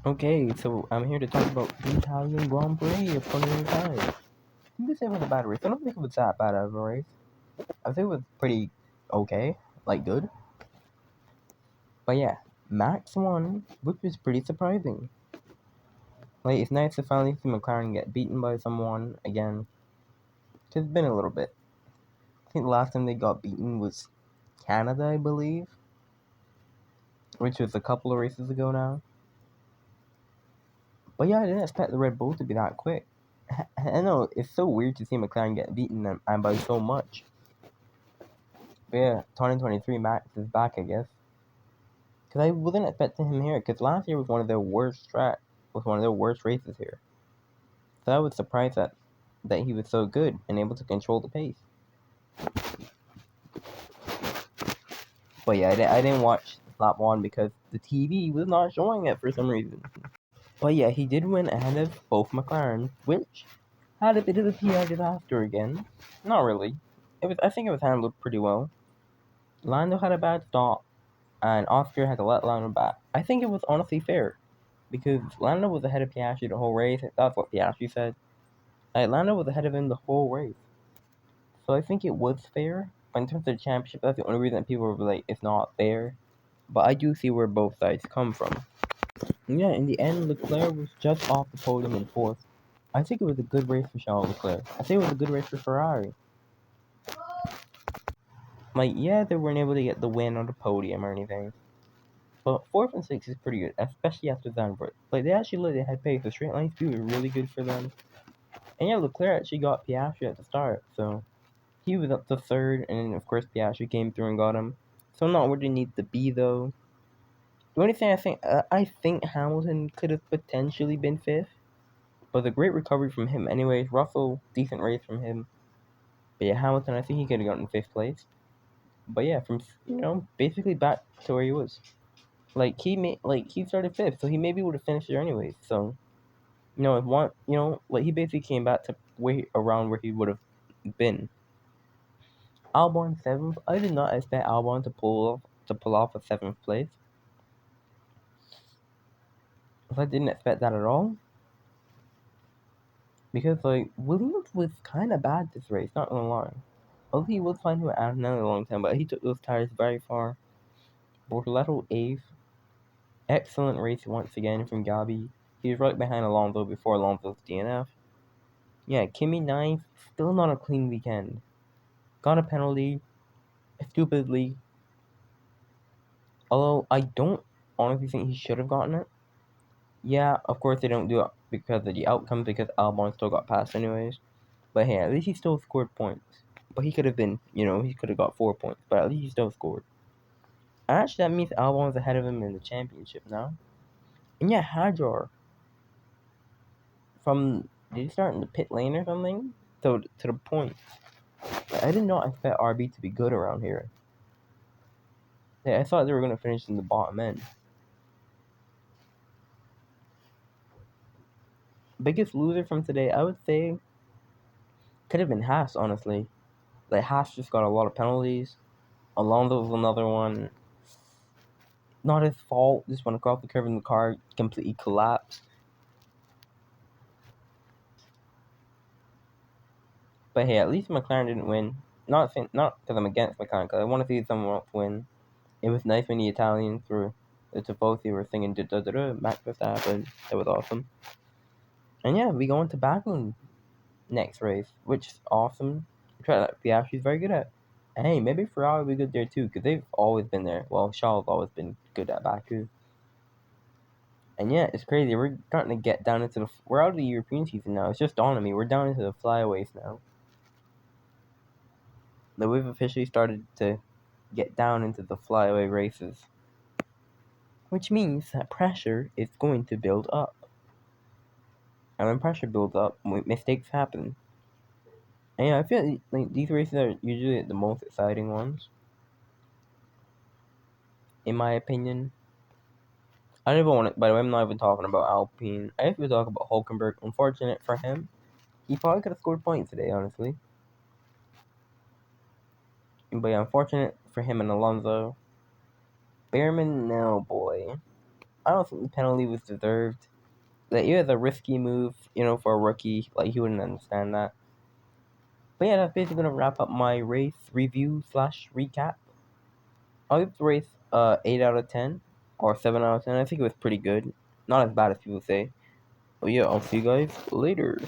Okay, so I'm here to talk about the Italian Grand Prix of 2025. You could say it was a bad race. I don't think it was that bad of a race. I think it was pretty okay, like good. But yeah, Max won, which was pretty surprising. Like, it's nice to finally see McLaren get beaten by someone again. It's been a little bit. I think the last time they got beaten was Canada, I believe, which was a couple of races ago now. But yeah, I didn't expect the Red Bull to be that quick. I know, it's so weird to see McLaren get beaten and by so much. But yeah, 2023 Max is back, I guess. Because I wasn't expecting him here, because last year was one of their worst races here. So I was surprised that he was so good and able to control the pace. But yeah, I didn't watch lap 1 because the TV was not showing it for some reason. But yeah, he did win ahead of both McLaren, which had a bit of a PR disaster again. Not really. I think it was handled pretty well. Lando had a bad stop, and Oscar had to let Lando back. I think it was honestly fair, because Lando was ahead of Piastri the whole race. That's what Piastri said. Lando was ahead of him the whole race. So I think it was fair. But in terms of the championship, that's the only reason that people were like, it's not fair. But I do see where both sides come from. And yeah, in the end, Leclerc was just off the podium in fourth. I think it was a good race for Charles Leclerc. I think it was a good race for Ferrari. Like, yeah, they weren't able to get the win on the podium or anything. But fourth and sixth is pretty good, especially after Zandvoort. Like, they actually looked, they had pace. The straight line speed was really good for them. And yeah, Leclerc actually got Piastri at the start, so he was up to third, and then of course Piastri came through and got him. So not where they need to be though. The only thing I think Hamilton could have potentially been fifth, but a great recovery from him. Anyways, Russell, decent race from him. But yeah, Hamilton, I think he could have gotten fifth place. But yeah, from basically back to where he was. Like he started fifth, so he maybe would have finished there anyways. So if one like he basically came back to around where he would have been. Albon seventh. I did not expect Albon to pull off a seventh place. I didn't expect that at all. Because like Williams was kind of bad this race, not gonna lie. Although he was fine with Adnan a long time, but he took those tires very far. Bortoletto eighth. Excellent race once again from Gabi. He was right behind Alonso before Alonso's DNF. Yeah, Kimi ninth. Still not a clean weekend. Got a penalty, stupidly. Although I don't honestly think he should have gotten it. Yeah, of course they don't do it because of the outcome because Albon still got passed anyways. But hey, at least he still scored points. But he could have been, he could have got 4 points, but at least he still scored. And actually, that means Albon's ahead of him in the championship now. And yeah, Hadjar. Did he start in the pit lane or something? So, to the point. I did not expect RB to be good around here. Yeah, I thought they were going to finish in the bottom end. Biggest loser from today, I would say, could have been Haas, honestly. Like, Haas just got a lot of penalties. Alonso was another one. Not his fault. Just went across the curve and the car completely collapsed. But hey, at least McLaren didn't win. Not because I'm against McLaren, because I want to see someone else win. It was nice when the Italians the Tifosi were singing da da da da Max Verstappen. That was awesome. And yeah, we go into Baku next race, which is awesome. Try that Piastri's very good at. And hey, maybe Ferrari will be good there too, because they've always been there. Well, Charles always been good at Baku. And yeah, it's crazy. We're starting to get down into we're out of the European season now. It's just dawned on me. We're down into the flyaways now. That we've officially started to get down into the flyaway races. Which means that pressure is going to build up. And when pressure builds up, mistakes happen. And yeah, I feel like these races are usually the most exciting ones. In my opinion. I don't even want to, by the way, I'm not even talking about Alpine. I have to talk about Hulkenberg. Unfortunate for him. He probably could have scored points today, honestly. But yeah, unfortunate for him and Alonso. Behrman, no boy. I don't think the penalty was deserved. Like, it was a risky move, for a rookie. Like, he wouldn't understand that. But yeah, that's basically gonna wrap up my race review slash recap. I'll give the race 8 out of 10 or 7 out of 10. I think it was pretty good. Not as bad as people say. But yeah, I'll see you guys later.